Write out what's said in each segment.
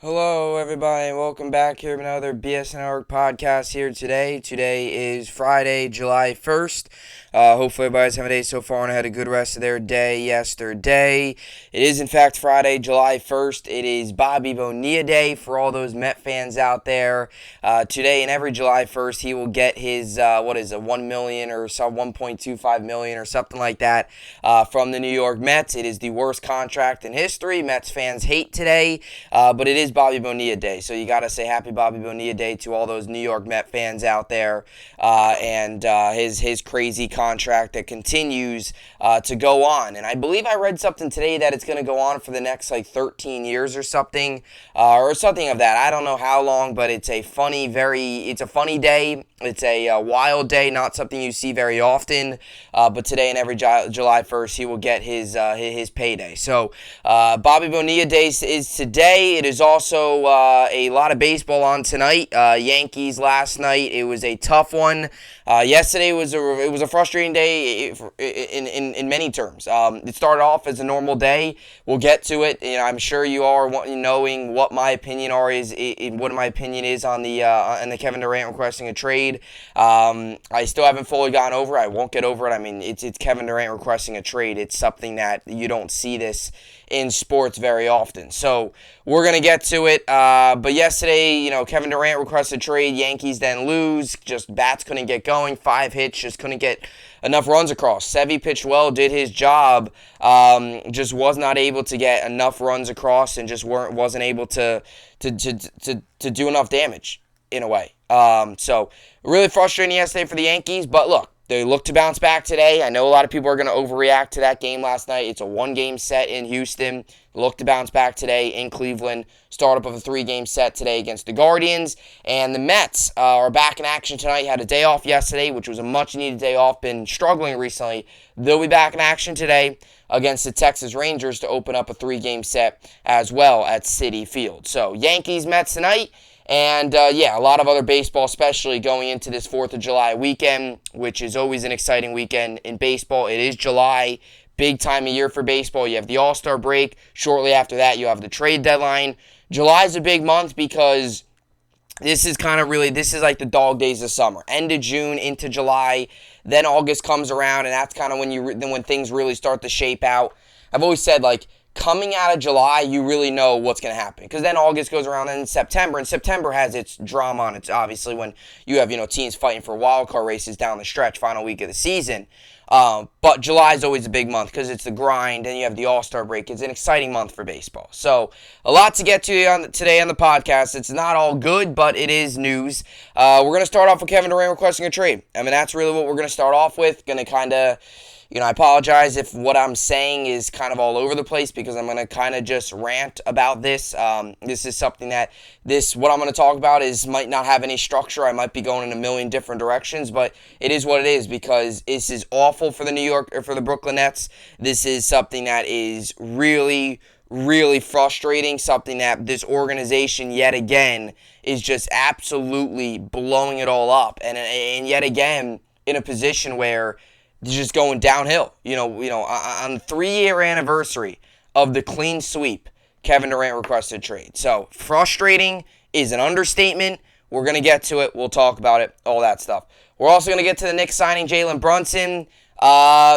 Hello, everybody, and welcome back here to another BSN podcast here today. Today is Friday, July 1st. Hopefully, everybody's having a day so far and had a good rest of their day yesterday. It is, in fact, Friday, July 1st. It is Bobby Bonilla Day for all those Met fans out there. Today and every July 1st, he will get his, $1 million or so, $1.25 million or something like that from the New York Mets. It is the worst contract in history. Mets fans hate today, but it is Bobby Bonilla Day, so you got to say happy Bobby Bonilla Day to all those New York Met fans out there, and his crazy contract that continues to go on. And I believe I read something today that it's going to go on for the next 13 years or something of that. I don't know how long, but it's a funny day. It's a wild day, not something you see very often. But today and every July 1st, he will get his payday. So Bobby Bonilla Day is today. It is also a lot of baseball on tonight. Yankees last night. It was a tough one. Yesterday it was a frustrating day in many terms. It started off as a normal day. We'll get to it. I'm sure you are knowing what my opinion is on the Kevin Durant requesting a trade. I still haven't fully gotten over it. I won't get over it. I mean, it's Kevin Durant requesting a trade. It's something that you don't see this in sports very often. So we're going to get to it. But yesterday, Kevin Durant requested a trade. Yankees then lose. Just bats couldn't get going. 5 hits. Just couldn't get enough runs across. Sevy pitched well, did his job. Just was not able to get enough runs across and just wasn't able to do enough damage in a way. So really frustrating yesterday for the Yankees. But look, they look to bounce back today. I know a lot of people are going to overreact to that game last night. It's a 1-game set in Houston. Look to bounce back today in Cleveland. Startup of a 3-game set today against the Guardians. And the Mets are back in action tonight. Had a day off yesterday, which was a much-needed day off. Been struggling recently. They'll be back in action today against the Texas Rangers to open up a 3-game set as well at Citi Field. So Yankees, Mets tonight. And, a lot of other baseball, especially going into this 4th of July weekend, which is always an exciting weekend in baseball. It is July, big time of year for baseball. You have the All-Star break. Shortly after that, you have the trade deadline. July is a big month because this is like the dog days of summer. End of June into July, then August comes around, and that's kind of when things really start to shape out. I've always said, coming out of July, you really know what's going to happen. Because then August goes around and September. And September has its drama on it, obviously, when you have, teams fighting for wild card races down the stretch, final week of the season. But July is always a big month because it's the grind and you have the All-Star break. It's an exciting month for baseball. So a lot to get to today on the podcast. It's not all good, but it is news. We're going to start off with Kevin Durant requesting a trade. I mean, that's really what we're going to start off with. Going to kind of... I apologize if what I'm saying is kind of all over the place because I'm going to kind of just rant about this. This is something that what I'm going to talk about might not have any structure. I might be going in a million different directions, but it is what it is because this is awful for the Brooklyn Nets. This is something that is really, really frustrating, something that this organization yet again is just absolutely blowing it all up. And yet again in a position where just going downhill. On the 3-year anniversary of the clean sweep, Kevin Durant requested trade. So frustrating is an understatement. We're going to get to it. We'll talk about it, all that stuff. We're also going to get to the Knicks signing Jalen Brunson.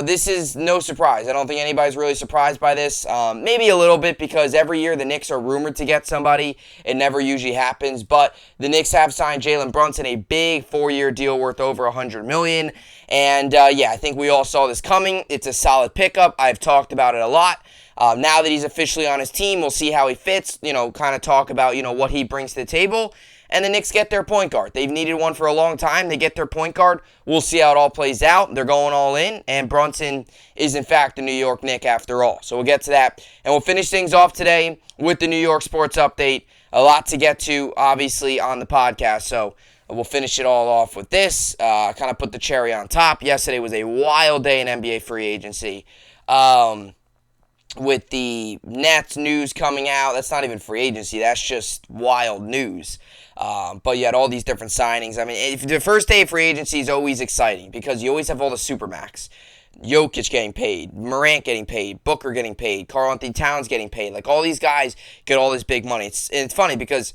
This is no surprise. I don't think anybody's really surprised by this. Maybe a little bit because every year the Knicks are rumored to get somebody. It never usually happens. But the Knicks have signed Jalen Brunson, a big 4-year deal worth over $100 million. And, I think we all saw this coming. It's a solid pickup. I've talked about it a lot. Now that he's officially on his team, we'll see how he fits, kind of talk about, what he brings to the table. And the Knicks get their point guard. They've needed one for a long time. They get their point guard. We'll see how it all plays out. They're going all in. And Brunson is, in fact, a New York Knick after all. So we'll get to that. And we'll finish things off today with the New York sports update. A lot to get to, obviously, on the podcast. So we'll finish it all off with this. Kind of put the cherry on top. Yesterday was a wild day in NBA free agency. With the Nets news coming out, that's not even free agency. That's just wild news. But you had all these different signings. I mean, the first day of free agency is always exciting because you always have all the Supermax. Jokic getting paid, Morant getting paid, Booker getting paid, Karl-Anthony Towns getting paid. Like, all these guys get all this big money. It's funny because,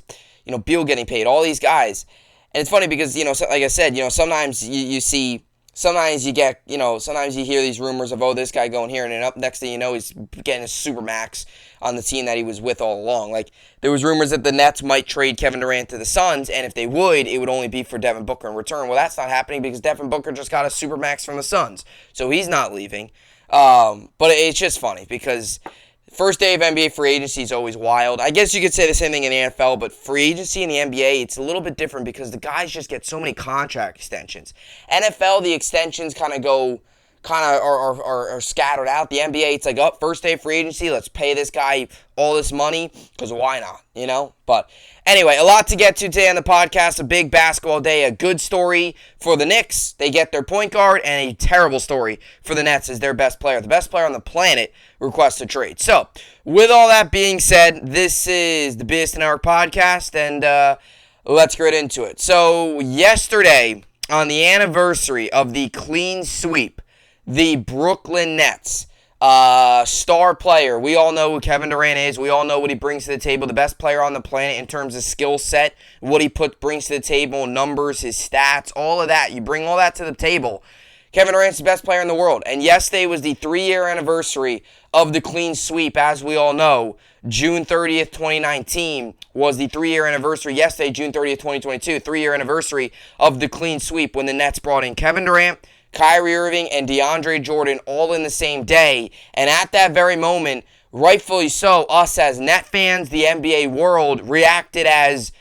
Beal getting paid, all these guys. And it's funny because, like I said, sometimes you see, sometimes you get, sometimes you hear these rumors of, this guy going here, and then up next thing you know, he's getting a super max on the team that he was with all along. Like, there was rumors that the Nets might trade Kevin Durant to the Suns, and if they would, it would only be for Devin Booker in return. Well, that's not happening because Devin Booker just got a super max from the Suns, so he's not leaving. But it's just funny because first day of NBA free agency is always wild. I guess you could say the same thing in the NFL, but free agency in the NBA, it's a little bit different because the guys just get so many contract extensions. NFL, the extensions are scattered out. The NBA, it's like, first day of free agency, let's pay this guy all this money, because why not, But anyway, a lot to get to today on the podcast. A big basketball day, a good story for the Knicks. They get their point guard, and a terrible story for the Nets as their best player. The best player on the planet requests a trade. So, with all that being said, this is the BSN podcast, and let's get into it. So, yesterday, on the anniversary of the clean sweep, the Brooklyn Nets, star player. We all know who Kevin Durant is. We all know what he brings to the table. The best player on the planet in terms of skill set, what he brings to the table, numbers, his stats, all of that. You bring all that to the table. Kevin Durant's the best player in the world. And yesterday was the 3-year anniversary of the clean sweep. As we all know, June 30th, 2019 was the 3-year anniversary. Yesterday, June 30th, 2022, 3-year anniversary of the clean sweep when the Nets brought in Kevin Durant, Kyrie Irving, and DeAndre Jordan all in the same day. And at that very moment, rightfully so, us as Net fans, the NBA world, reacted as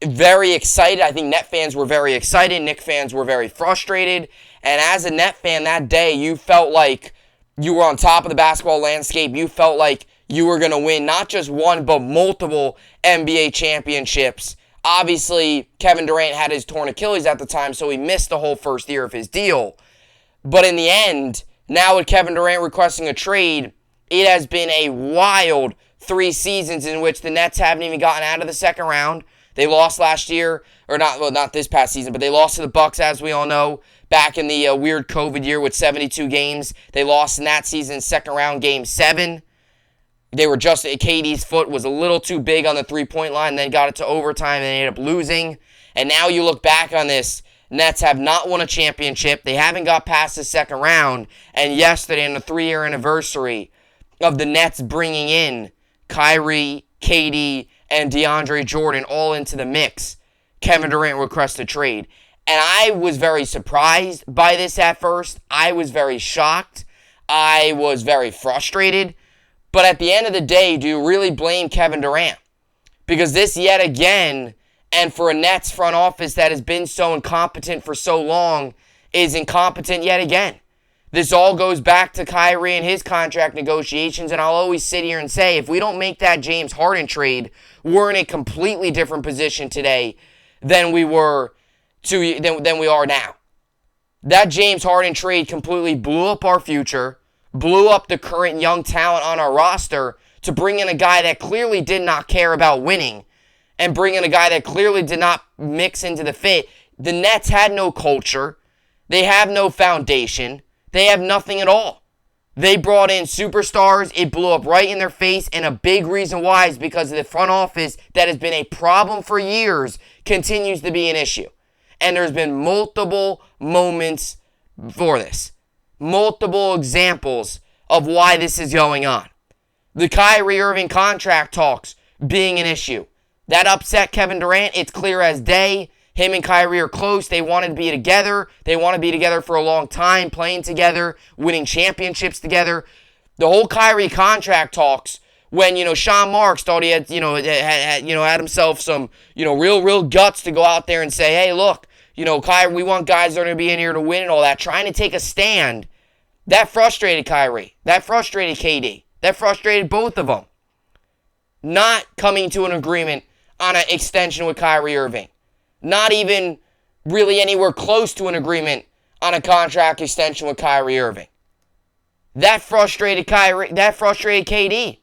very excited. I think Net fans were very excited. Knicks fans were very frustrated. And as a Net fan that day, you felt like you were on top of the basketball landscape. You felt like you were going to win not just one, but multiple NBA championships. Obviously, Kevin Durant had his torn Achilles at the time, so he missed the whole first year of his deal. But in the end, now with Kevin Durant requesting a trade, it has been a wild 3 seasons in which the Nets haven't even gotten out of the second round. They lost last year, or not this past season, but they lost to the Bucks, as we all know, back in the weird COVID year with 72 games. They lost in that season, second round, game 7. They were just, KD's foot was a little too big on the 3-point line, then got it to overtime and ended up losing. And now you look back on this, Nets have not won a championship. They haven't got past the second round. And yesterday, on the 3-year anniversary of the Nets bringing in Kyrie, KD, and DeAndre Jordan all into the mix, Kevin Durant requested a trade. And I was very surprised by this at first. I was very shocked. I was very frustrated. But at the end of the day, do you really blame Kevin Durant? Because this yet again, and for a Nets front office that has been so incompetent for so long, is incompetent yet again. This all goes back to Kyrie and his contract negotiations, and I'll always sit here and say, if we don't make that James Harden trade, we're in a completely different position today than we are now. That James Harden trade completely blew up our future, blew up the current young talent on our roster to bring in a guy that clearly did not care about winning, and bring in a guy that clearly did not mix into the fit. The Nets had no culture. They have no foundation. They have nothing at all. They brought in superstars. It blew up right in their face, and a big reason why is because of the front office that has been a problem for years continues to be an issue. And there's been multiple moments for this. Multiple examples of why this is going on. The Kyrie Irving contract talks being an issue. That upset Kevin Durant. It's clear as day. Him and Kyrie are close. They want to be together. They want to be together for a long time, playing together, winning championships together. The whole Kyrie contract talks, when, Sean Marks thought he had, had himself some, real guts to go out there and say, hey, look, Kyrie, we want guys that are going to be in here to win and all that, trying to take a stand. That frustrated Kyrie. That frustrated KD. That frustrated both of them. Not coming to an agreement on an extension with Kyrie Irving. Not even really anywhere close to an agreement on a contract extension with Kyrie Irving. That frustrated Kyrie. That frustrated KD.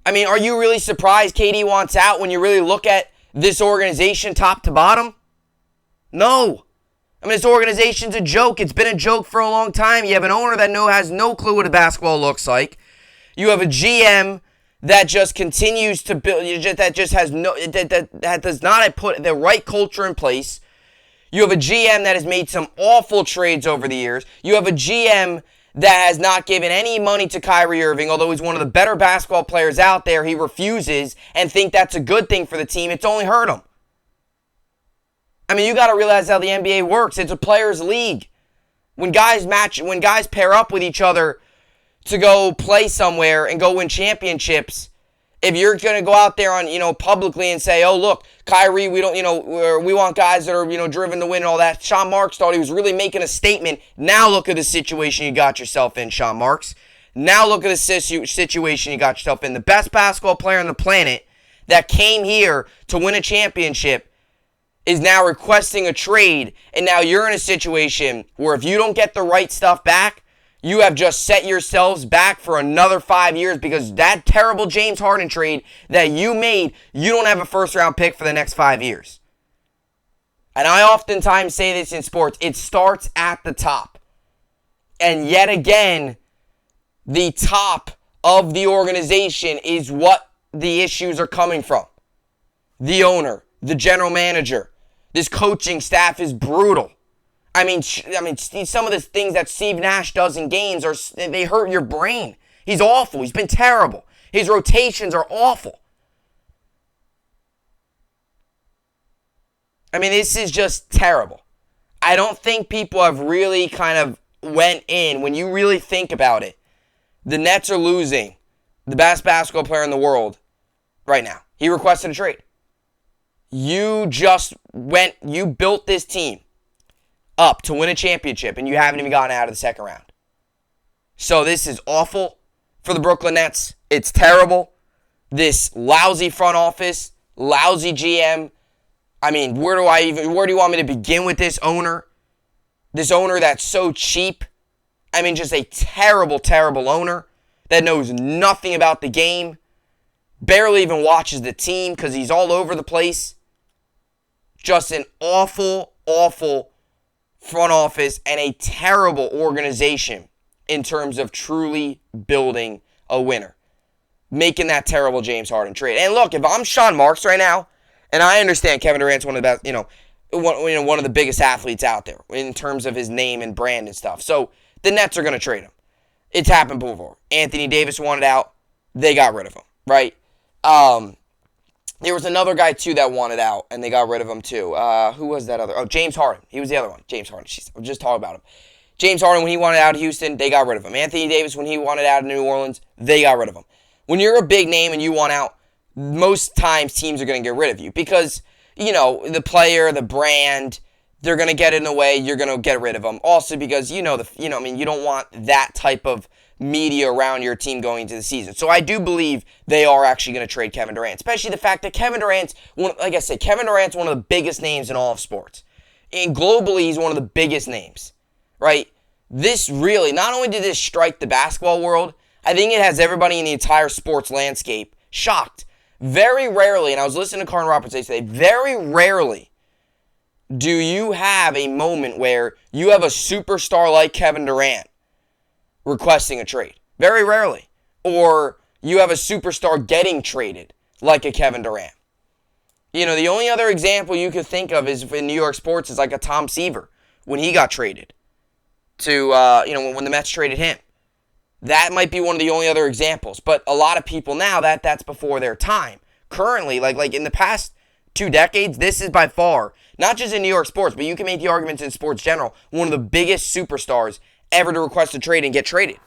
I mean, are you really surprised KD wants out when you really look at this organization top to bottom? No. I mean, this organization's a joke. It's been a joke for a long time. You have an owner that has no clue what a basketball looks like. You have a GM that just continues to build, that just has that does not put the right culture in place. You have a GM that has made some awful trades over the years. You have a GM that has not given any money to Kyrie Irving, although he's one of the better basketball players out there. He refuses and think that's a good thing for the team. It's only hurt him. I mean, you got to realize how the NBA works. It's a players' league. When guys pair up with each other to go play somewhere and go win championships, if you're going to go out there on, publicly and say, oh, look, Kyrie, we don't, we want guys that are, driven to win and all that. Sean Marks thought he was really making a statement. Now look at the situation you got yourself in, Sean Marks. Now look at the situation you got yourself in. The best basketball player on the planet that came here to win a championship is now requesting a trade, and now you're in a situation where if you don't get the right stuff back, you have just set yourselves back for another 5 years, because that terrible James Harden trade that you made, you don't have a first-round pick for the next 5 years. And I oftentimes say this in sports, it starts at the top. And yet again, the top of the organization is what the issues are coming from. The owner, the general manager. This coaching staff is brutal. I mean, some of the things that Steve Nash does in games, they hurt your brain. He's awful. He's been terrible. His rotations are awful. I mean, this is just terrible. I don't think people have really kind of went in. When you really think about it, the Nets are losing the best basketball player in the world right now. He requested a trade. You built this team up to win a championship, and you haven't even gotten out of the second round. So this is awful for the Brooklyn Nets. It's terrible. This lousy front office, lousy GM. I mean, where do you want me to begin with this owner? This owner that's so cheap. I mean, just a terrible, terrible owner that knows nothing about the game. Barely even watches the team because he's all over the place. Just an awful, awful front office and a terrible organization in terms of truly building a winner. Making that terrible James Harden trade. And look, if I'm Sean Marks right now, and I understand Kevin Durant's one of the best, one of the biggest athletes out there in terms of his name and brand and stuff. So the Nets are going to trade him. It's happened before. Anthony Davis wanted out. They got rid of him, right? There was another guy, too, that wanted out, and they got rid of him, too. Who was that other? Oh, James Harden. He was the other one. James Harden. I'm just talking about him. James Harden, when he wanted out of Houston, they got rid of him. Anthony Davis, when he wanted out of New Orleans, they got rid of him. When you're a big name and you want out, most times teams are going to get rid of you because, the player, the brand, they're going to get in the way. You're going to get rid of them. Also because, you don't want that type of media around your team going into the season. So I do believe they are actually going to trade Kevin Durant, especially the fact that Kevin Durant's one of the biggest names in all of sports. And globally, he's one of the biggest names, right? This really, not only did this strike the basketball world, I think it has everybody in the entire sports landscape shocked. Very rarely, and I was listening to Carl Roberts today, very rarely do you have a moment where you have a superstar like Kevin Durant requesting a trade. Very rarely. Or you have a superstar getting traded like a Kevin Durant. The only other example you could think of is in New York sports is like a Tom Seaver when he got traded to, when the Mets traded him. That might be one of the only other examples. But a lot of people now, that's before their time. Currently, like in the past 2 decades, this is by far, not just in New York sports, but you can make the arguments in sports general, one of the biggest superstars ever to request a trade and get traded.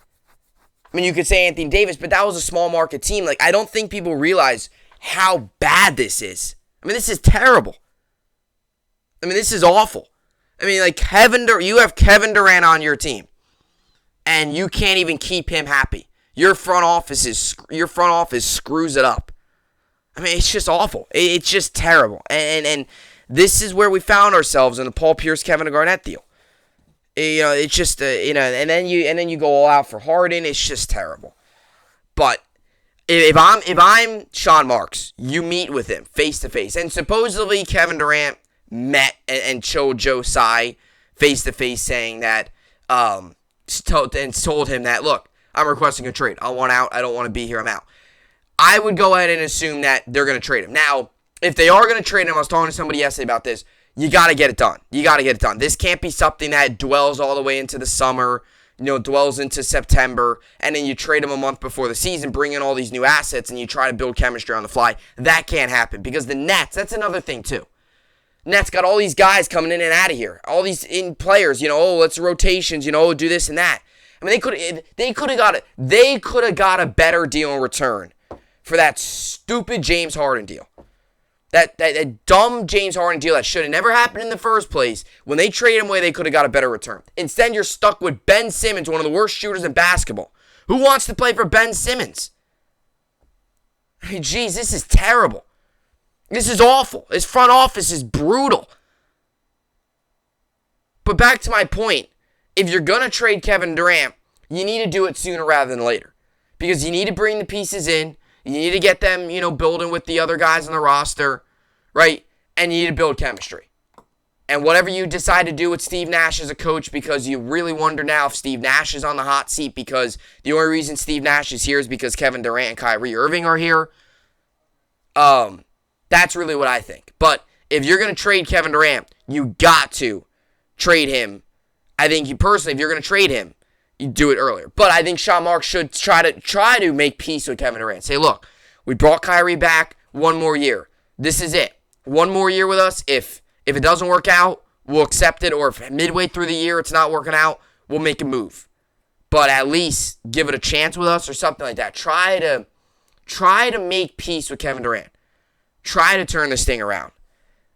I mean, you could say Anthony Davis, but that was a small market team. I don't think people realize how bad this is. I mean, this is terrible. I mean, this is awful. I mean, you have Kevin Durant on your team, and you can't even keep him happy. Your front office screws it up. I mean, it's just awful. It's just terrible. And this is where we found ourselves in the Paul Pierce, Kevin Garnett deal. It's just and then you go all out for Harden. It's just terrible. But if I'm Sean Marks, you meet with him face to face, and supposedly Kevin Durant met and showed Joe Tsai face-to-face saying that, told him that, look, I'm requesting a trade. I want out. I don't want to be here. I'm out. I would go ahead and assume that they're going to trade him. Now, if they are going to trade him, I was talking to somebody yesterday about this, you got to get it done. You got to get it done. This can't be something that dwells all the way into the summer, dwells into September, and then you trade him a month before the season, bring in all these new assets, and you try to build chemistry on the fly. That can't happen because the Nets, that's another thing too. Nets got all these guys coming in and out of here. All these players, let's rotations, do this and that. I mean, they could have got a better deal in return for that stupid James Harden deal. That dumb James Harden deal that should have never happened in the first place. When they trade him away, they could have got a better return. Instead, you're stuck with Ben Simmons, one of the worst shooters in basketball. Who wants to play for Ben Simmons? I mean, geez, this is terrible. This is awful. This front office is brutal. But back to my point, if you're going to trade Kevin Durant, you need to do it sooner rather than later. Because you need to bring the pieces in. You need to get them, building with the other guys on the roster, right? And you need to build chemistry. And whatever you decide to do with Steve Nash as a coach, because you really wonder now if Steve Nash is on the hot seat, because the only reason Steve Nash is here is because Kevin Durant and Kyrie Irving are here. That's really what I think. But if you're going to trade Kevin Durant, you got to trade him. I think if you're going to trade him, you do it earlier. But I think Sean Marks should try to make peace with Kevin Durant. Say, look, we brought Kyrie back one more year. This is it. One more year with us. If it doesn't work out, we'll accept it. Or if midway through the year it's not working out, we'll make a move. But at least give it a chance with us or something like that. Try to make peace with Kevin Durant. Try to turn this thing around.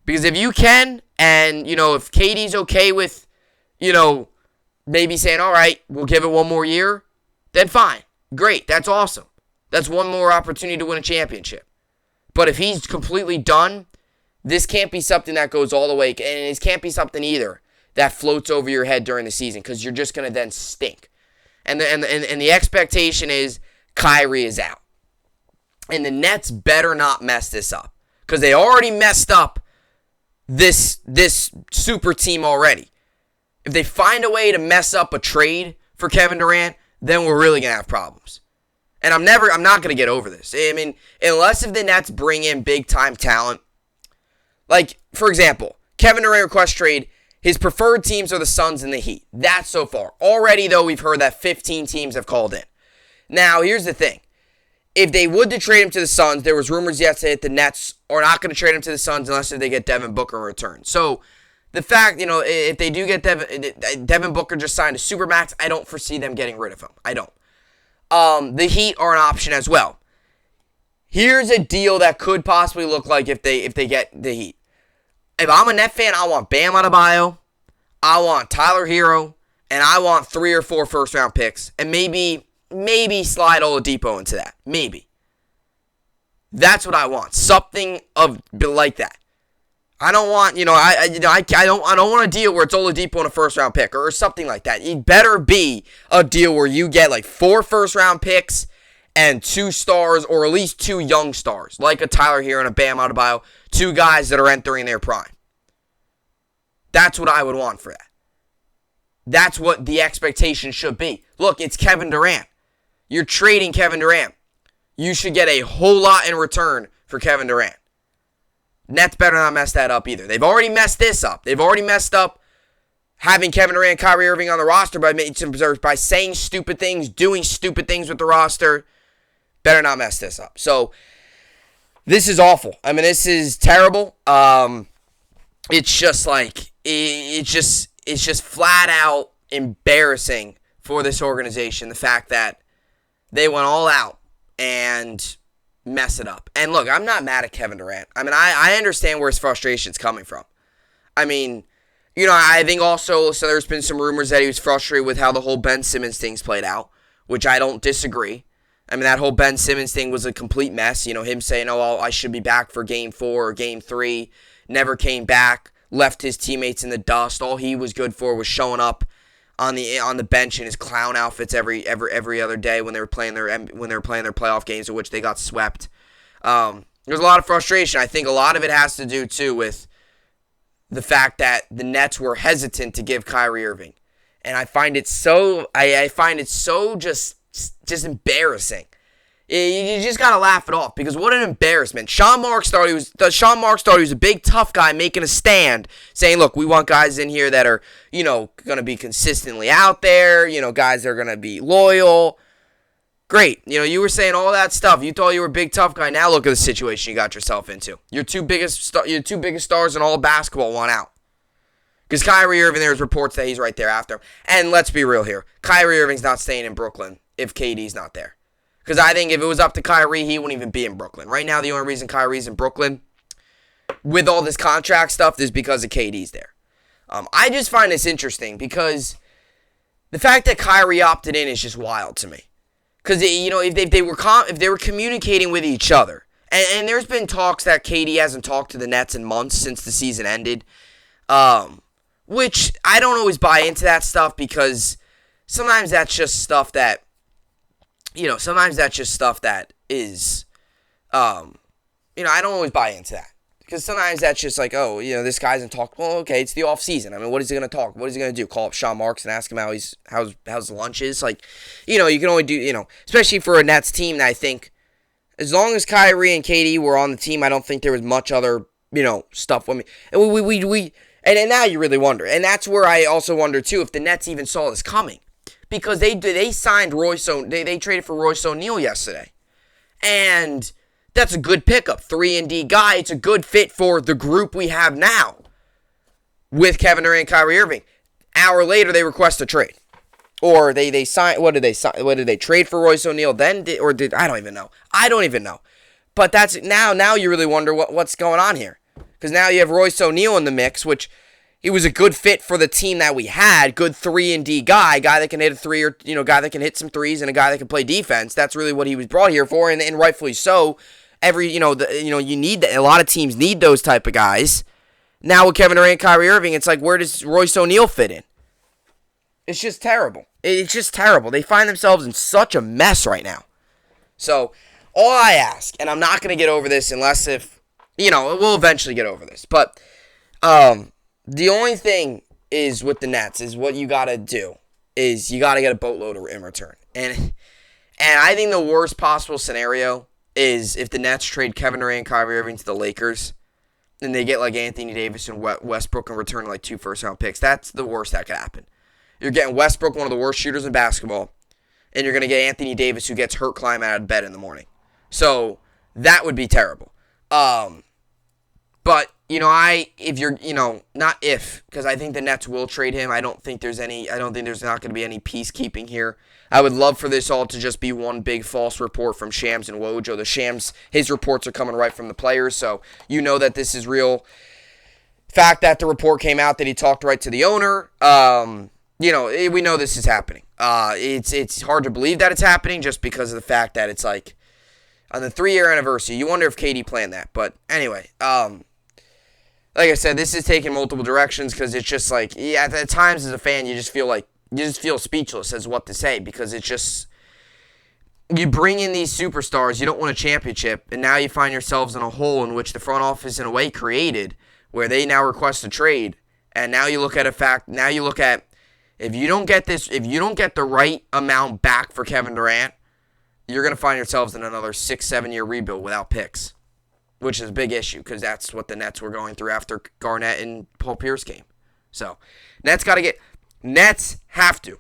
Because if you can, and, if KD's okay with, maybe saying, all right, we'll give it one more year, then fine. Great. That's awesome. That's one more opportunity to win a championship. But if he's completely done, this can't be something that goes all the way, and it can't be something either that floats over your head during the season, because you're just going to then stink. And the expectation is Kyrie is out. And the Nets better not mess this up, because they already messed up this super team already. If they find a way to mess up a trade for Kevin Durant, then we're really going to have problems. And I'm not going to get over this. I mean, unless if the Nets bring in big-time talent. Like, for example, Kevin Durant request trade, his preferred teams are the Suns and the Heat. That's so far. Already, though, we've heard that 15 teams have called in. Now, here's the thing. If they would to trade him to the Suns, there was rumors yesterday that the Nets are not going to trade him to the Suns unless they get Devin Booker in return. So, the fact, if they do get Devin Booker just signed a Supermax, I don't foresee them getting rid of him. I don't. The Heat are an option as well. Here's a deal that could possibly look like if they get the Heat. If I'm a Net fan, I want Bam Adebayo, I want Tyler Hero, and I want 3 or 4 first-round picks, and maybe slide Oladipo into that. Maybe. That's what I want. Something like that. I don't want, I don't want a deal where it's Oladipo and a first-round pick or something like that. It better be a deal where you get like 4 first-round picks and 2 stars, or at least 2 young stars, like a Tyler Hero and a Bam Adebayo, 2 guys that are entering their prime. That's what I would want for that. That's what the expectation should be. Look, it's Kevin Durant. You're trading Kevin Durant. You should get a whole lot in return for Kevin Durant. Nets better not mess that up either. They've already messed this up. They've already messed up having Kevin Durant and Kyrie Irving on the roster by saying stupid things, doing stupid things with the roster. Better not mess this up. So, this is awful. I mean, this is terrible. It's just like, it's just flat out embarrassing for this organization. The fact that they went all out and mess it up. And look, I'm not mad at Kevin Durant. I mean, I understand where his frustration's coming from. I mean, I think also, so there's been some rumors that he was frustrated with how the whole Ben Simmons thing's played out, which I don't disagree. I mean, that whole Ben Simmons thing was a complete mess. Him saying, I should be back for Game 4 or Game 3, never came back, left his teammates in the dust. All he was good for was showing up on the bench in his clown outfits every other day when they were playing their playoff games, in which they got swept. There's a lot of frustration. I think a lot of it has to do too with the fact that the Nets were hesitant to give Kyrie Irving. And I find it so just embarrassing. You just gotta laugh it off because what an embarrassment. Sean Marks thought he was a big tough guy making a stand, saying, "Look, we want guys in here that are, gonna be consistently out there. Guys that are gonna be loyal." Great. You were saying all that stuff. You thought you were a big tough guy. Now look at the situation you got yourself into. Your two biggest stars in all of basketball want out. Because Kyrie Irving, there's reports that he's right there after him. And let's be real here. Kyrie Irving's not staying in Brooklyn if KD's not there. Because I think if it was up to Kyrie, he wouldn't even be in Brooklyn. Right now, the only reason Kyrie's in Brooklyn with all this contract stuff is because of KD's there. I just find this interesting because the fact that Kyrie opted in is just wild to me. Because if they were communicating with each other, and there's been talks that KD hasn't talked to the Nets in months since the season ended, which I don't always buy into that stuff because sometimes that's just stuff that is, I don't always buy into that. Because sometimes that's just like, this guy hasn't talked. Well, okay, it's the off season. I mean, what is he going to talk? What is he going to do? Call up Sean Marks and ask him how's the lunch is? Like, you can only do, especially for a Nets team that I think, as long as Kyrie and KD were on the team, I don't think there was much other, stuff. And and now you really wonder. And that's where I also wonder, too, if the Nets even saw this coming. Because they signed they traded for Royce O'Neal yesterday. And that's a good pickup. 3-and-D guy. It's a good fit for the group we have now with Kevin Durant and Kyrie Irving. Hour later, they request a trade. Or they sign. What did they sign? What did they trade for Royce O'Neal then? I don't even know. But that's now you really wonder what's going on here. Because now you have Royce O'Neal in the mix, which he was a good fit for the team that we had. Good 3-and-D guy that can hit a three or guy that can hit some threes and a guy that can play defense. That's really what he was brought here for, and rightfully so. You need that. A lot of teams need those type of guys. Now with Kevin Durant, Kyrie Irving, it's like, where does Royce O'Neal fit in? It's just terrible. It's just terrible. They find themselves in such a mess right now. So all I ask, and I'm not going to get over this unless we'll eventually get over this, but the only thing is with the Nets is what you got to do is you got to get a boatload in return. And I think the worst possible scenario is if the Nets trade Kevin Durant and Kyrie Irving to the Lakers, and they get like Anthony Davis and Westbrook in return like 2 first-round picks. That's the worst that could happen. You're getting Westbrook, one of the worst shooters in basketball, and you're going to get Anthony Davis, who gets hurt climbing out of bed in the morning. So that would be terrible. But because I think the Nets will trade him. I don't think there's not going to be any peacekeeping here. I would love for this all to just be one big false report from Shams and Wojo. The Shams, his reports are coming right from the players, so that this is real. Fact that the report came out that he talked right to the owner. We know this is happening. It's hard to believe that it's happening just because of the fact that it's like on the 3-year anniversary. You wonder if KD planned that, but anyway, like I said, this is taking multiple directions because it's just like, at times as a fan, you just feel speechless as what to say because it's just, you bring in these superstars, you don't win a championship, and now you find yourselves in a hole in which the front office in a way created where they now request a trade, and now you look at if you don't get the right amount back for Kevin Durant, you're going to find yourselves in another 6-7 year rebuild without picks. Which is a big issue because that's what the Nets were going through after Garnett and Paul Pierce came. So, Nets have to.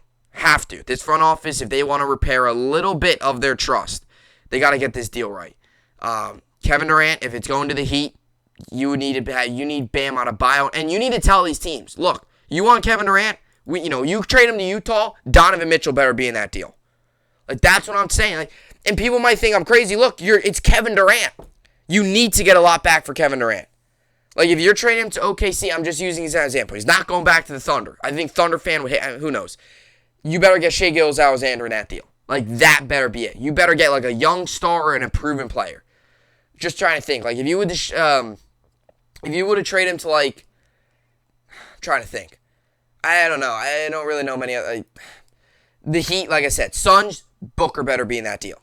This front office, if they want to repair a little bit of their trust, they got to get this deal right. Kevin Durant, if it's going to the Heat, you need Bam on a buyout, and you need to tell these teams, look, you want Kevin Durant, you trade him to Utah, Donovan Mitchell better be in that deal. Like, that's what I'm saying. Like, and people might think I'm crazy. Look, it's Kevin Durant. You need to get a lot back for Kevin Durant. Like, if you're trading him to OKC, I'm just using his example. He's not going back to the Thunder. I think Thunder fan would hit, who knows. You better get Shai Gilgeous-Alexander in that deal. Like, that better be it. You better get, like, a young star and a proven player. Just trying to think. Like, if you would have traded him to, like, I'm trying to think. I don't know. I don't really know many other. The Heat, like I said, Suns, Booker better be in that deal.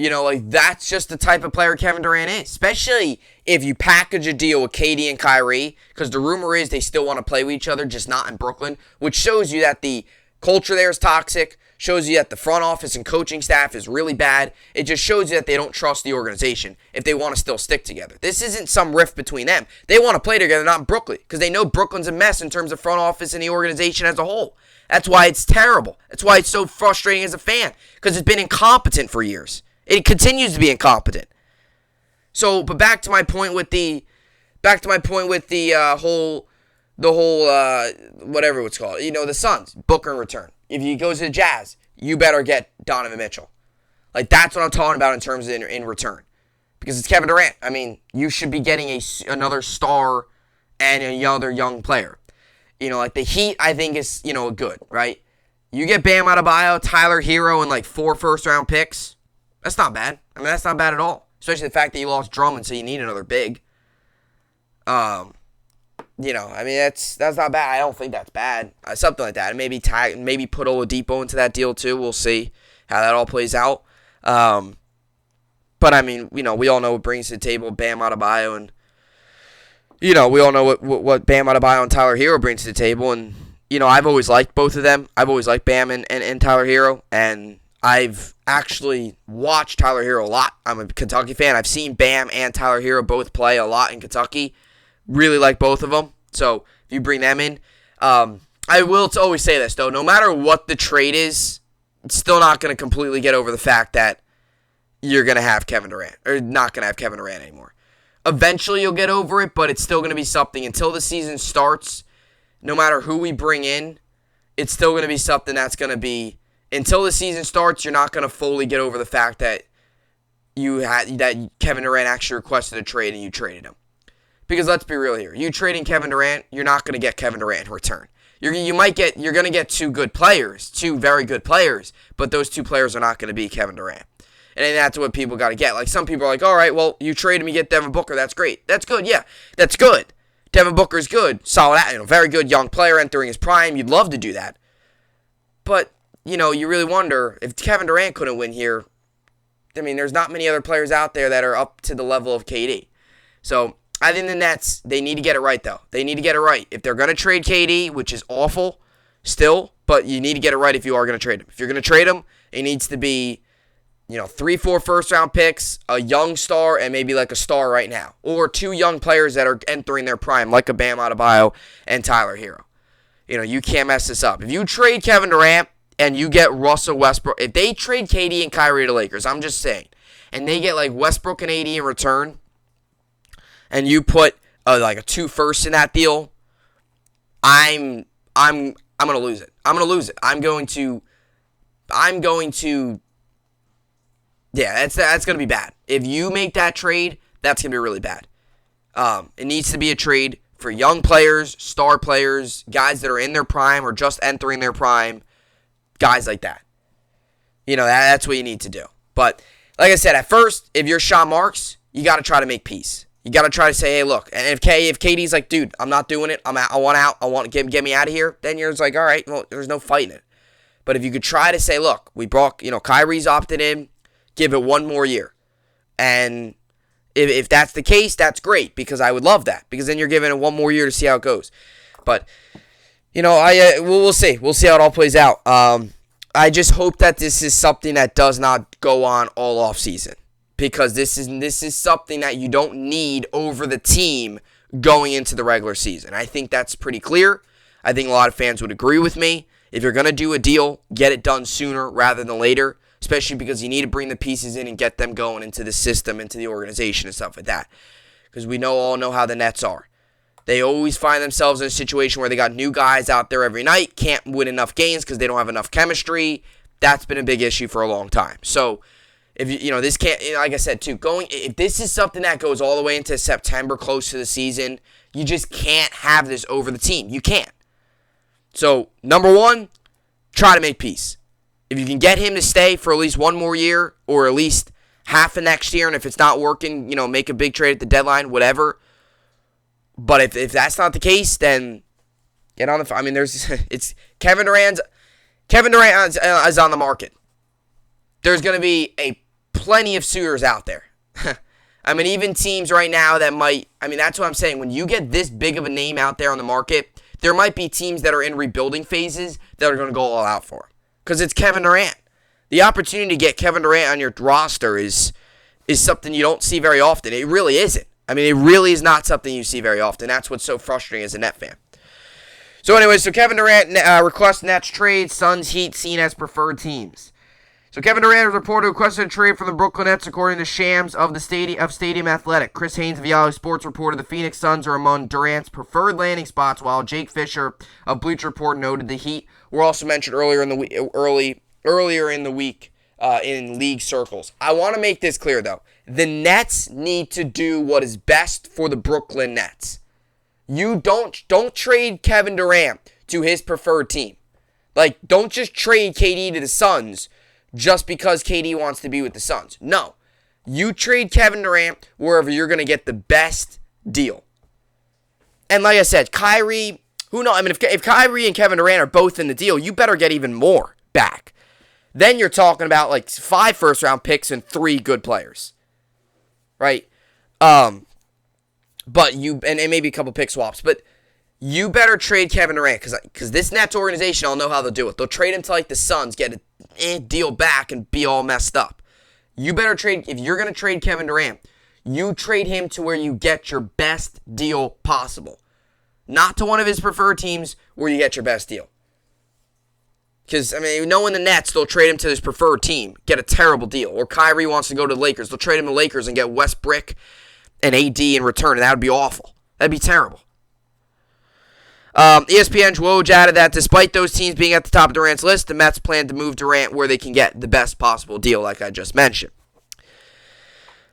That's just the type of player Kevin Durant is, especially if you package a deal with KD and Kyrie, because the rumor is they still want to play with each other, just not in Brooklyn, which shows you that the culture there is toxic, shows you that the front office and coaching staff is really bad. It just shows you that they don't trust the organization if they want to still stick together. This isn't some rift between them. They want to play together, not in Brooklyn, because they know Brooklyn's a mess in terms of front office and the organization as a whole. That's why it's terrible. That's why it's so frustrating as a fan, because it's been incompetent for years. It continues to be incompetent. So, but back to my point with the whole whatever it's called. The Suns, Booker in return. If he goes to the Jazz, you better get Donovan Mitchell. That's what I'm talking about in terms of in return. Because it's Kevin Durant. I mean, you should be getting another star and another young player. The Heat, I think, is, good, right? You get Bam Adebayo, Tyler Hero, and 4 first-round picks. That's not bad. I mean, that's not bad at all. Especially the fact that you lost Drummond, so you need another big. That's not bad. I don't think that's bad. Something like that. Maybe put Oladipo into that deal too. We'll see how that all plays out. But I mean, we all know what brings to the table Bam Adebayo, and we all know what Bam Adebayo and Tyler Hero brings to the table. And I've always liked both of them. I've always liked Bam and Tyler Hero, and I've actually watched Tyler Hero a lot. I'm a Kentucky fan. I've seen Bam and Tyler Hero both play a lot in Kentucky. Really like both of them. So if you bring them in, I will always say this, though. No matter what the trade is, it's still not going to completely get over the fact that you're going to have Kevin Durant, or not going to have Kevin Durant anymore. Eventually you'll get over it, but it's still going to be something. Until the season starts, no matter who we bring in, it's still going to be something that's going to be. Until the season starts, you're not going to fully get over the fact that that Kevin Durant actually requested a trade and you traded him. Because let's be real here. You trading Kevin Durant, you're not going to get Kevin Durant in return. You're going to get two very good players, but those two players are not going to be Kevin Durant. And that's what people got to get. Some people are like, all right, well, you traded me, get Devin Booker. That's great. That's good. Yeah, that's good. Devin Booker's good. Solid, very good young player entering his prime. You'd love to do that. But you really wonder if Kevin Durant couldn't win here. I mean, there's not many other players out there that are up to the level of KD. So I think the Nets, they need to get it right, though. They need to get it right. If they're going to trade KD, which is awful still, but you need to get it right if you are going to trade him. If you're going to trade him, it needs to be 3-4 first-round picks, a young star, and maybe a star right now. Or 2 young players that are entering their prime, like a Bam Adebayo and Tyler Hero. You can't mess this up. If you trade Kevin Durant, and you get Russell Westbrook, if they trade KD and Kyrie to Lakers, I'm just saying, and they get Westbrook and AD in return, and you put a 2 firsts in that deal, I'm gonna lose it. I'm gonna lose it. I'm going to. Yeah, that's gonna be bad. If you make that trade, that's gonna be really bad. It needs to be a trade for young players, star players, guys that are in their prime or just entering their prime. Guys like that. That's what you need to do. But, like I said, at first, if you're Sean Marks, you got to try to make peace. You got to try to say, hey, look. And if KD's like, dude, I'm not doing it. I want out. I want to get me out of here. Then you're just like, all right, well, there's no fighting it. But if you could try to say, look, we brought, Kyrie's opted in. Give it one more year. And if that's the case, that's great. Because I would love that. Because then you're giving it one more year to see how it goes. But we'll see. We'll see how it all plays out. I just hope that this is something that does not go on all off season, because this is something that you don't need over the team going into the regular season. I think that's pretty clear. I think a lot of fans would agree with me. If you're going to do a deal, get it done sooner rather than later, especially because you need to bring the pieces in and get them going into the system, into the organization and stuff like that. Because we all know how the Nets are. They always find themselves in a situation where they got new guys out there every night, can't win enough games because they don't have enough chemistry. That's been a big issue for a long time. So, if this can't, like I said too, if this is something that goes all the way into September, close to the season, you just can't have this over the team. You can't. So, number one, try to make peace. If you can get him to stay for at least one more year, or at least half of next year, and if it's not working, make a big trade at the deadline, whatever. But if that's not the case, then get on the. I mean, it's Kevin Durant is on the market. There's going to be a plenty of suitors out there. I mean, even teams right now that might, I mean, that's what I'm saying. When you get this big of a name out there on the market, there might be teams that are in rebuilding phases that are going to go all out for him. Because it's Kevin Durant. The opportunity to get Kevin Durant on your roster is something you don't see very often. It really isn't. I mean, it really is not something you see very often. That's what's so frustrating as a Net fan. So anyway, Kevin Durant requests Nets trade, Suns, Heat seen as preferred teams. So Kevin Durant has reported requested a trade from the Brooklyn Nets, according to Shams of Stadium Athletic. Chris Haynes of Yahoo Sports reported the Phoenix Suns are among Durant's preferred landing spots, while Jake Fisher of Bleacher Report noted the Heat were also mentioned earlier in the week in league circles. I want to make this clear though: the Nets need to do what is best for the Brooklyn Nets. You don't trade Kevin Durant to his preferred team. Like, don't just trade KD to the Suns just because KD wants to be with the Suns. No. You trade Kevin Durant wherever you're going to get the best deal. And like I said, Kyrie, who knows? I mean, if Kyrie and Kevin Durant are both in the deal, you better get even more back. Then you're talking about like 5 first-round picks and 3 good players. Right? But and maybe a couple pick swaps. But you better trade Kevin Durant because this Nets organization, I'll know how they'll do it. They'll trade him to like the Suns, get a deal back, and be all messed up. You better trade, if you're going to trade Kevin Durant, you trade him to where you get your best deal possible. Not to one of his preferred teams where you get your best deal. Because, I mean, knowing the Nets, they'll trade him to his preferred team, get a terrible deal. Or Kyrie wants to go to the Lakers, they'll trade him to the Lakers and get Westbrook and AD in return, and that would be awful. That'd be terrible. ESPN's Woj added that despite those teams being at the top of Durant's list, the Mets plan to move Durant where they can get the best possible deal, like I just mentioned.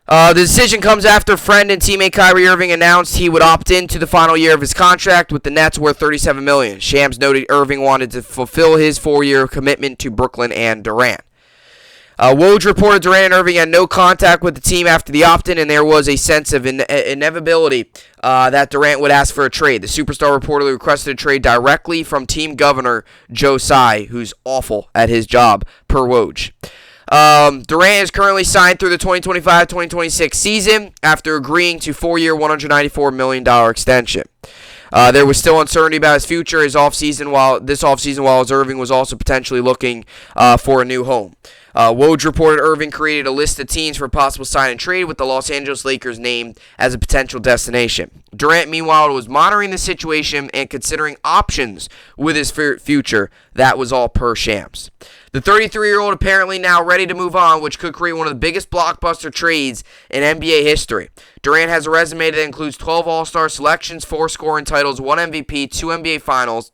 The decision comes after friend and teammate Kyrie Irving announced he would opt into the final year of his contract with the Nets worth $37 million. Shams noted Irving wanted to fulfill his 4-year commitment to Brooklyn and Durant. Woj reported Durant and Irving had no contact with the team after the opt-in, and there was a sense of inevitability that Durant would ask for a trade. The superstar reportedly requested a trade directly from team governor Joe Tsai, who's awful at his job, per Woj. Durant is currently signed through the 2025-2026 season after agreeing to 4-year, $194 million extension. There was still uncertainty about his future this offseason, while as Irving was also potentially looking for a new home. Woj reported Irving created a list of teams for possible sign and trade with the Los Angeles Lakers named as a potential destination. Durant, meanwhile, was monitoring the situation and considering options with his future. That was all per Shams. The 33-year-old apparently now ready to move on, which could create one of the biggest blockbuster trades in NBA history. Durant has a resume that includes 12 All-Star selections, 4 scoring titles, 1 MVP, 2 NBA titles,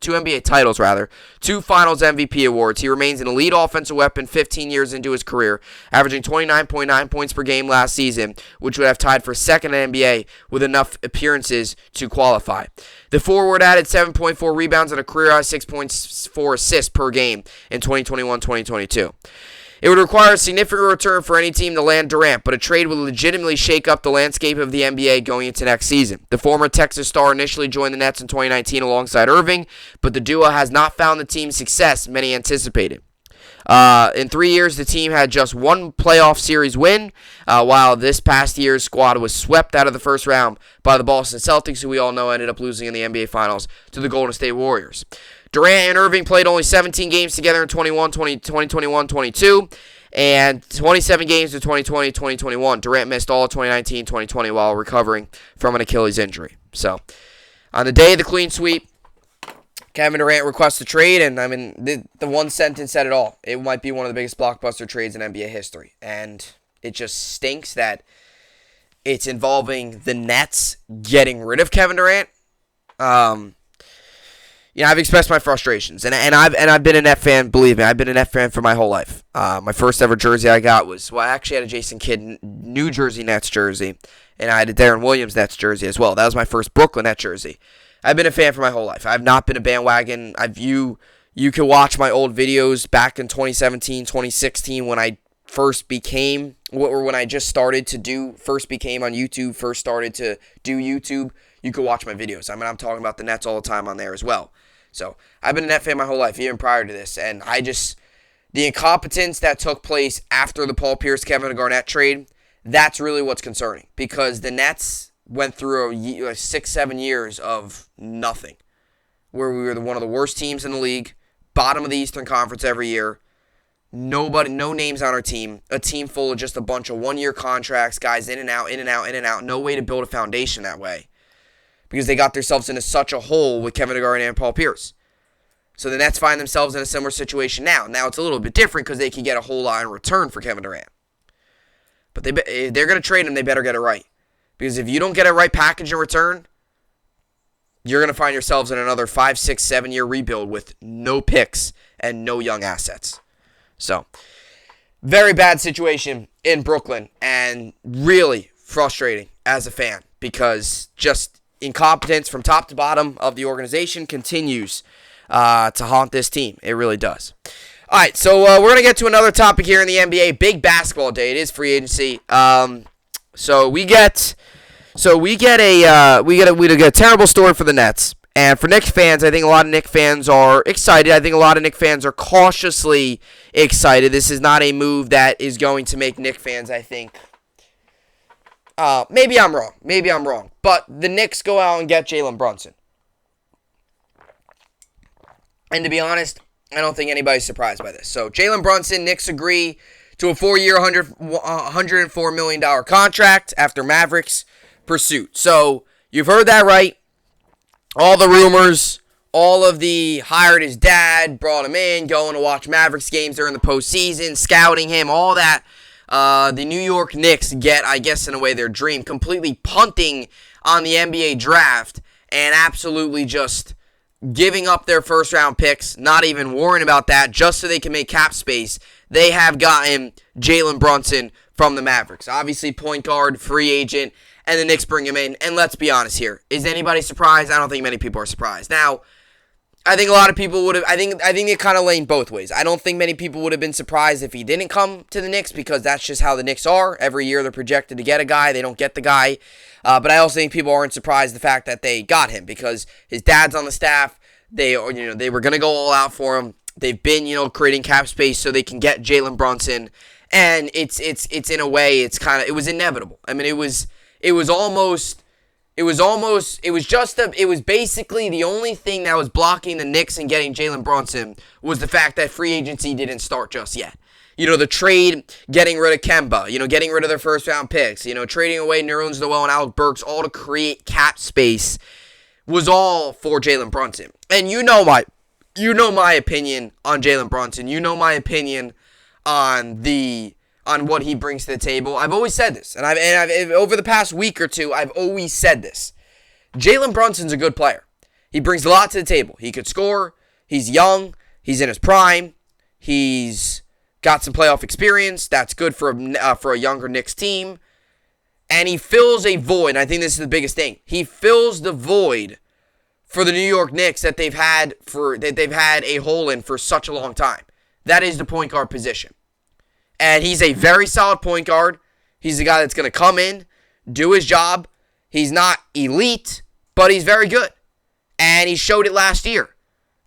2 Finals MVP awards. He remains an elite offensive weapon 15 years into his career, averaging 29.9 points per game last season, which would have tied for second in NBA with enough appearances to qualify. The forward added 7.4 rebounds and a career-high 6.4 assists per game in 2021-2022. It would require a significant return for any team to land Durant, but a trade would legitimately shake up the landscape of the NBA going into next season. The former Texas star initially joined the Nets in 2019 alongside Irving, but the duo has not found the team's success many anticipated. In 3 years, the team had just 1 playoff series win, while this past year's squad was swept out of the first round by the Boston Celtics, who we all know ended up losing in the NBA Finals to the Golden State Warriors. Durant and Irving played only 17 games together in 2021-22, and 27 games in 2020-2021. Durant missed all of 2019-2020 while recovering from an Achilles injury. So, on the day of the clean sweep, Kevin Durant requests a trade, and I mean, the one sentence said it all. It might be one of the biggest blockbuster trades in NBA history, and it just stinks that it's involving the Nets getting rid of Kevin Durant. I've expressed my frustrations, and I've been a Net fan. Believe me, I've been a Net fan for my whole life. My first ever jersey I got I actually had a Jason Kidd New Jersey Nets jersey, and I had a Darren Williams Nets jersey as well. That was my first Brooklyn Nets jersey. I've been a fan for my whole life. I've not been a bandwagon. You can watch my old videos back in 2017, 2016 when I first became, or when I just started to first became on YouTube, first started to do YouTube. You can watch my videos. I mean, I'm talking about the Nets all the time on there as well. So, I've been a Net fan my whole life, even prior to this, and The incompetence that took place after the Paul Pierce-Kevin Garnett trade, that's really what's concerning. Because the Nets went through 6-7 years of nothing. Where we were one of the worst teams in the league, bottom of the Eastern Conference every year. No names on our team. A team full of just a bunch of one-year contracts, guys in and out, in and out, in and out. No way to build a foundation that way. Because they got themselves into such a hole with Kevin Garnett and Paul Pierce. So the Nets find themselves in a similar situation now. Now it's a little bit different because they can get a whole lot in return for Kevin Durant. But if they're going to trade him, they better get it right. Because if you don't get a right package in return, you're going to find yourselves in another 5, 6, 7-year rebuild with no picks and no young assets. So, very bad situation in Brooklyn and really frustrating as a fan because just incompetence from top to bottom of the organization continues to haunt this team. It really does. All right, so we're going to get to another topic here in the NBA. Big basketball day. It is free agency. So we get a terrible story for the Nets. And for Knicks fans, I think a lot of Knicks fans are excited. I think a lot of Knicks fans are cautiously excited. This is not a move that is going to make Knicks fans, I think. Maybe I'm wrong. But the Knicks go out and get Jalen Brunson. And to be honest, I don't think anybody's surprised by this. So Jalen Brunson, Knicks agree to a 4-year, $104 million contract after Mavericks pursuit. So you've heard that right. All the rumors, all of the hired his dad, brought him in, going to watch Mavericks games during the postseason, scouting him, all that. The New York Knicks get, I guess in a way, their dream, completely punting on the NBA draft and absolutely just giving up their first-round picks, not even worrying about that, just so they can make cap space. They have gotten Jalen Brunson from the Mavericks. Obviously, point guard, free agent, and the Knicks bring him in. And let's be honest here. Is anybody surprised? I don't think many people are surprised. Now, I think a lot of people would have, I think it kind of leaned both ways. I don't think many people would have been surprised if he didn't come to the Knicks because that's just how the Knicks are. Every year they're projected to get a guy. They don't get the guy. But I also think people aren't surprised the fact that they got him because his dad's on the staff. They were going to go all out for him. They've been, creating cap space so they can get Jalen Brunson. And it's in a way, it was inevitable. I mean, it was basically the only thing that was blocking the Knicks and getting Jalen Brunson was the fact that free agency didn't start just yet. The trade, getting rid of Kemba, getting rid of their first round picks, trading away Nerlens Noel and Alec Burks, all to create cap space was all for Jalen Brunson. And you know my opinion on Jalen Brunson. You know my opinion on what he brings to the table. I've always said this, and I've over the past week or two, I've always said this. Jalen Brunson's a good player. He brings a lot to the table. He could score. He's young. He's in his prime. He's got some playoff experience. That's good for a younger Knicks team. And he fills a void. And I think this is the biggest thing. He fills the void for the New York Knicks that they've had a hole in for such a long time. That is the point guard position. And he's a very solid point guard. He's a guy that's going to come in, do his job. He's not elite, but he's very good. And he showed it last year.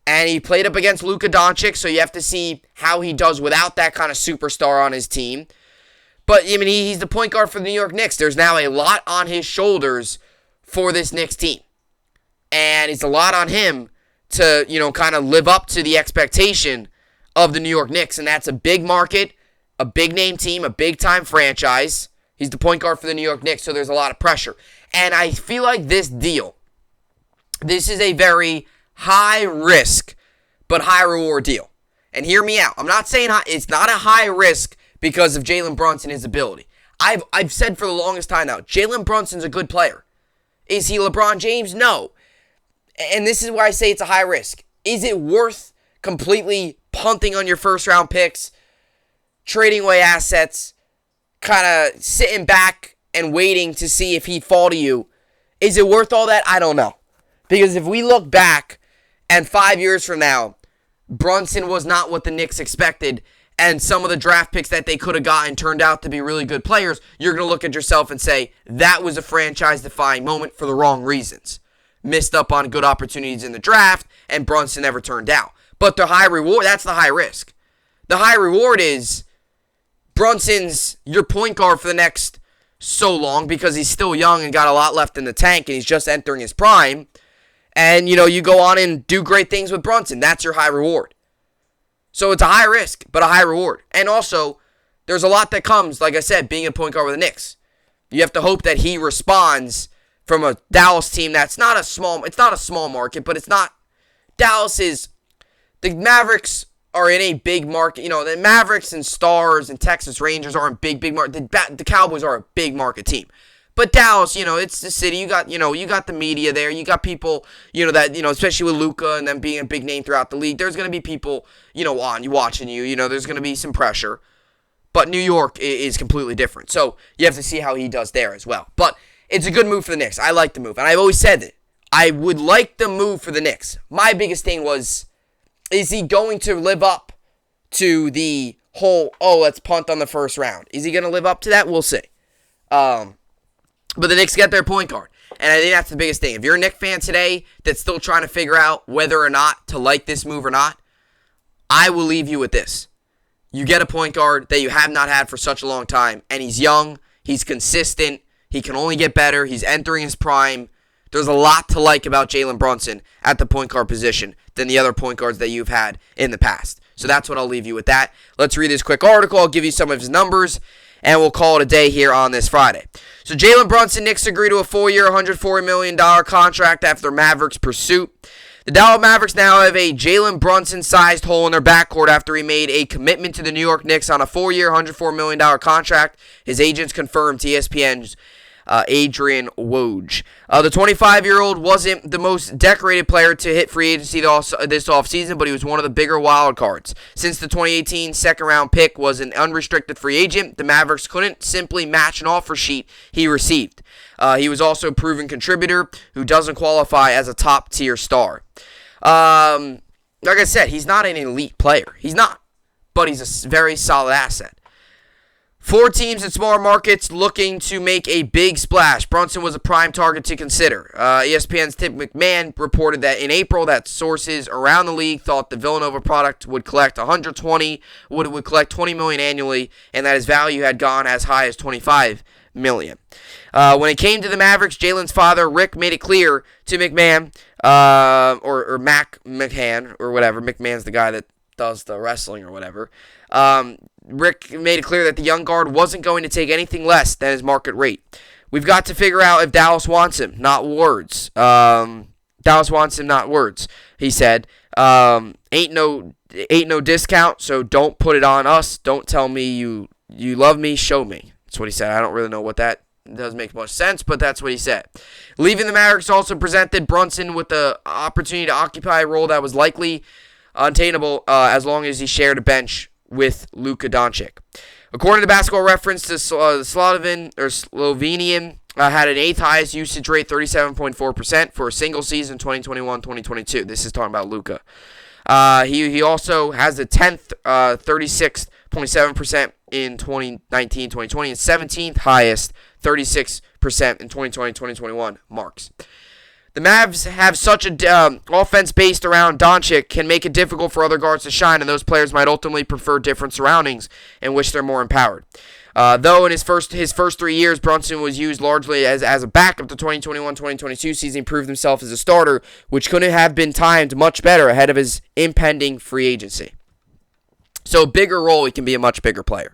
And he played up against Luka Doncic, so you have to see how he does without that kind of superstar on his team. But, I mean, he's the point guard for the New York Knicks. There's now a lot on his shoulders for this Knicks team. And it's a lot on him to, kind of live up to the expectation of the New York Knicks. And that's a big market, a big-name team, a big-time franchise. He's the point guard for the New York Knicks, so there's a lot of pressure. And I feel like this is a very high-risk but high-reward deal. And hear me out. I'm not saying it's not a high risk because of Jalen Brunson and his ability. I've said for the longest time now, Jalen Brunson's a good player. Is he LeBron James? No. And this is why I say it's a high risk. Is it worth completely punting on your first-round picks, trading away assets, kind of sitting back and waiting to see if he'd fall to you? Is it worth all that? I don't know. Because if we look back and 5 years from now, Brunson was not what the Knicks expected, and some of the draft picks that they could have gotten turned out to be really good players, you're going to look at yourself and say, that was a franchise-defining moment for the wrong reasons. Missed up on good opportunities in the draft, and Brunson never turned out. But the high reward, that's the high risk. The high reward is Brunson's your point guard for the next so long because he's still young and got a lot left in the tank and he's just entering his prime. And, you go on and do great things with Brunson. That's your high reward. So it's a high risk, but a high reward. And also, there's a lot that comes, like I said, being a point guard with the Knicks. You have to hope that he responds from a Dallas team that's not a small, it's not a small market, but it's not, Dallas is, the Mavericks are in a big market. The Mavericks and Stars and Texas Rangers are in big market. The Cowboys are a big market team. But Dallas, it's the city. You got the media there. You got people, that, especially with Luka and them being a big name throughout the league. There's going to be people, watching you. There's going to be some pressure. But New York is completely different. So you have to see how he does there as well. But it's a good move for the Knicks. I like the move. And I've always said that I would like the move for the Knicks. My biggest thing was, is he going to live up to the whole, let's punt on the first round? Is he going to live up to that? We'll see. But the Knicks get their point guard. And I think that's the biggest thing. If you're a Knicks fan today that's still trying to figure out whether or not to like this move or not, I will leave you with this. You get a point guard that you have not had for such a long time, and he's young, he's consistent, he can only get better, he's entering his prime. There's a lot to like about Jalen Brunson at the point guard position than the other point guards that you've had in the past. So that's what I'll leave you with that. Let's read this quick article. I'll give you some of his numbers, and we'll call it a day here on this Friday. So Jalen Brunson, Knicks agree to a 4-year, $140 million contract after Mavericks' pursuit. The Dallas Mavericks now have a Jalen Brunson-sized hole in their backcourt after he made a commitment to the New York Knicks on a 4-year, $104 million contract. His agents confirmed to ESPN's Adrian Woj. The 25-year-old wasn't the most decorated player to hit free agency this offseason, but he was one of the bigger wild cards. Since the 2018 second-round pick was an unrestricted free agent, the Mavericks couldn't simply match an offer sheet he received. He was also a proven contributor who doesn't qualify as a top-tier star. Like I said, he's not an elite player. He's not. But he's a very solid asset. 4 teams in smaller markets looking to make a big splash. Brunson was a prime target to consider. ESPN's Tim McMahon reported that in April that sources around the league thought the Villanova product would collect $20 million annually, and that his value had gone as high as $25 million. When it came to the Mavericks, Jalen's father, Rick, made it clear to McMahon, or Mac McMahon, or whatever. McMahon's the guy that does the wrestling or whatever. Rick made it clear that the young guard wasn't going to take anything less than his market rate. We've got to figure out if Dallas wants him, not words. Dallas wants him, not words, he said. Ain't no discount, so don't put it on us. Don't tell me you love me, show me. That's what he said. I don't really know what that doesn't make much sense, but that's what he said. Leaving the Mavericks also presented Brunson with the opportunity to occupy a role that was likely unattainable as long as he shared a bench with Luka Doncic. According to Basketball Reference, the Slovenian had an 8th highest usage rate, 37.4% for a single season, 2021-2022. This is talking about Luka. He also has the 10th, 36.7% in 2019-2020, and 17th highest, 36% in 2020-2021 marks. The Mavs have such a offense based around Doncic can make it difficult for other guards to shine, and those players might ultimately prefer different surroundings in which they're more empowered. Though in his first 3 years, Brunson was used largely as a backup, the 2021-2022 season proved himself as a starter, which couldn't have been timed much better ahead of his impending free agency. So a bigger role, he can be a much bigger player.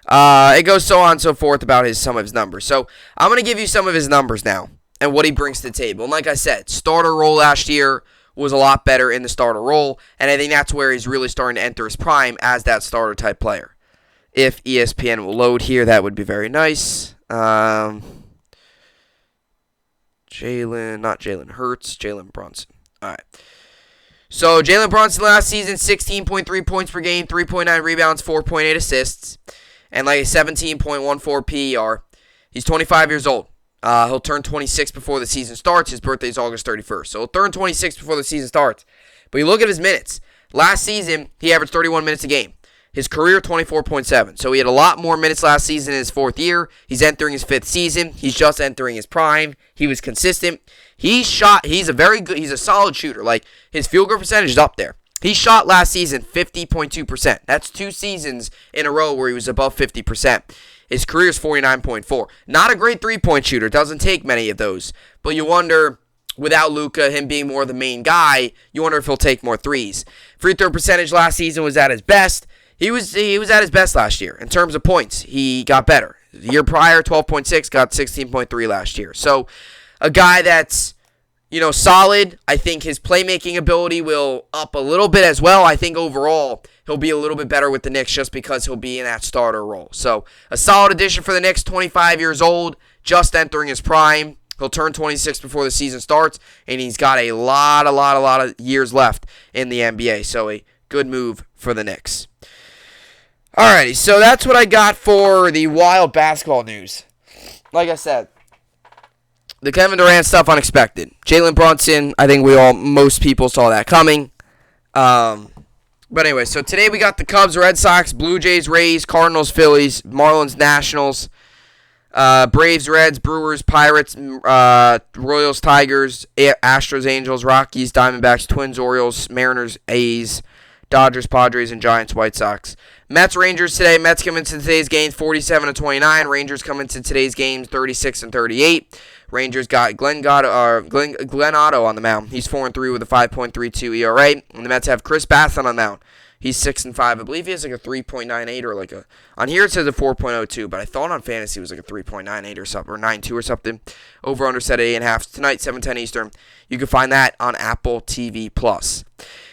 It goes so on and so forth about some of his numbers. So I'm going to give you some of his numbers now and what he brings to the table. And like I said, starter role last year was a lot better in the starter role, and I think that's where he's really starting to enter his prime as that starter type player. If ESPN will load here, that would be very nice. Jalen Brunson. All right. So Jalen Brunson last season, 16.3 points per game, 3.9 rebounds, 4.8 assists, and like a 17.14 PER. He's 25 years old. He'll turn 26 before the season starts. His birthday is August 31st. So he'll turn 26 before the season starts. But you look at his minutes. Last season, he averaged 31 minutes a game. His career, 24.7. So he had a lot more minutes last season in his 4th year. He's entering his 5th season. He's just entering his prime. He was consistent. He's a solid shooter. Like, his field goal percentage is up there. He shot last season 50.2%. That's 2 seasons in a row where he was above 50%. His career is 49.4. Not a great three-point shooter. Doesn't take many of those. But you wonder, without Luka, him being more the main guy, you wonder if he'll take more threes. Free throw percentage last season was at his best. He was at his best last year. In terms of points, he got better. The year prior, 12.6, got 16.3 last year. So a guy that's, solid. I think his playmaking ability will up a little bit as well. I think overall he'll be a little bit better with the Knicks just because he'll be in that starter role. So a solid addition for the Knicks, 25 years old, just entering his prime. He'll turn 26 before the season starts, and he's got a lot of years left in the NBA. So a good move for the Knicks. Alrighty, so that's what I got for the wild basketball news. Like I said, the Kevin Durant stuff unexpected. Jalen Brunson, I think most people saw that coming. But anyway, so today we got the Cubs, Red Sox, Blue Jays, Rays, Cardinals, Phillies, Marlins, Nationals, Braves, Reds, Brewers, Pirates, Royals, Tigers, Astros, Angels, Rockies, Diamondbacks, Twins, Orioles, Mariners, A's, Dodgers, Padres, and Giants, White Sox. Mets, Rangers today. Mets come into today's game 47-29. Rangers come into today's game 36-38. Rangers got Glenn Otto on the mound. He's 4-3 with a 5.32 ERA. And the Mets have Chris Bassitt on the mound. He's 6-5. I believe he has like a 3.98 or on here it says a 4.02, but I thought on fantasy it was like a 3.98 or something, or 9.2 or something. Over under set at 8.5 tonight, 7:10 Eastern. You can find that on Apple TV+.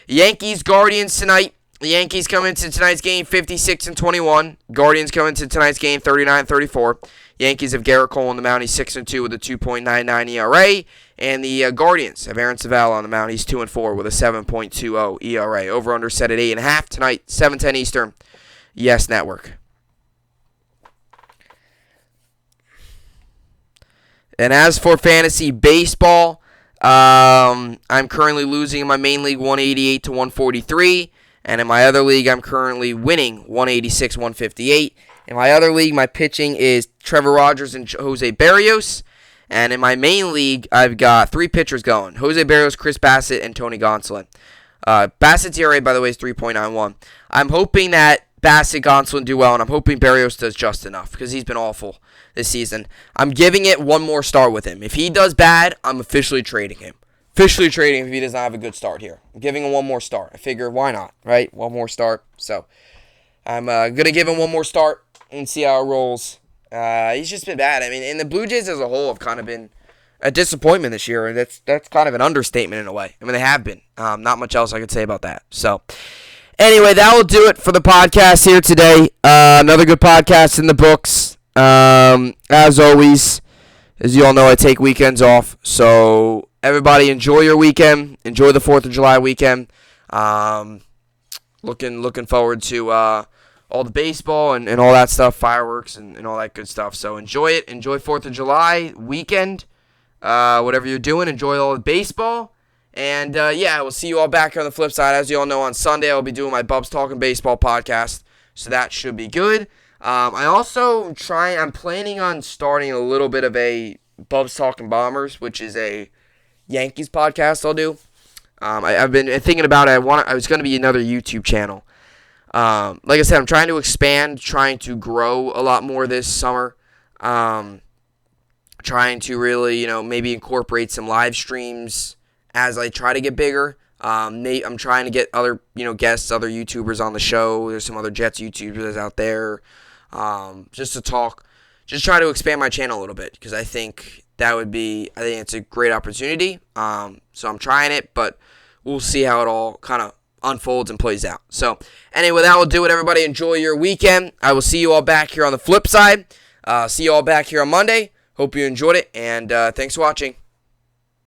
Yankees, Guardians tonight. The Yankees come into tonight's game 56-21. Guardians come into tonight's game 39-34. Yankees have Garrett Cole on the mound. He's 6-2 with a 2.99 ERA. And the Guardians have Aaron Zavala on the mound. He's 2-4 with a 7.20 ERA. Over under set at 8.5 tonight, 7:10 Eastern. Yes Network. And as for fantasy baseball, I'm currently losing in my main league 188-143. And in my other league, I'm currently winning 186-158. In my other league, my pitching is Trevor Rogers and Jose Barrios. And in my main league, I've got 3 pitchers going. Jose Barrios, Chris Bassitt, and Tony Gonsolin. Bassett's ERA, by the way, is 3.91. I'm hoping that Bassitt, Gonsolin do well, and I'm hoping Barrios does just enough because he's been awful this season. I'm giving it one more start with him. If he does bad, I'm officially trading him. Officially trading if he does not have a good start here. I'm giving him one more start. I figure, why not, right? One more start. So I'm going to give him one more start and see how it rolls. He's just been bad. I mean, and the Blue Jays as a whole have kind of been a disappointment this year, and that's kind of an understatement in a way. I mean, they have been. Not much else I could say about that. So anyway, that will do it for the podcast here today. Another good podcast in the books. As always, as you all know, I take weekends off, so everybody enjoy your weekend. Enjoy the 4th of July weekend. Looking forward to all the baseball and all that stuff, fireworks and all that good stuff. So enjoy it. Enjoy 4th of July weekend. Whatever you're doing, enjoy all the baseball. And we'll see you all back here on the flip side. As you all know, on Sunday I'll be doing my Bubs Talking Baseball podcast. So that should be good. I'm planning on starting a little bit of a Bubs Talking Bombers, which is a Yankees podcast I'll do. I've been thinking about it. It's going to be another YouTube channel. Like I said, I'm trying to expand, trying to grow a lot more this summer. Trying to really, maybe incorporate some live streams as I try to get bigger. I'm trying to get other, guests, other YouTubers on the show. There's some other Jets YouTubers out there. Just to talk, just try to expand my channel a little bit because I think it's a great opportunity. So I'm trying it, but we'll see how it all kind of unfolds and plays out. So anyway, that will do it. Everybody enjoy your weekend. I will see you all back here on the flip side. See you all back here on Monday. Hope you enjoyed it, and thanks for watching.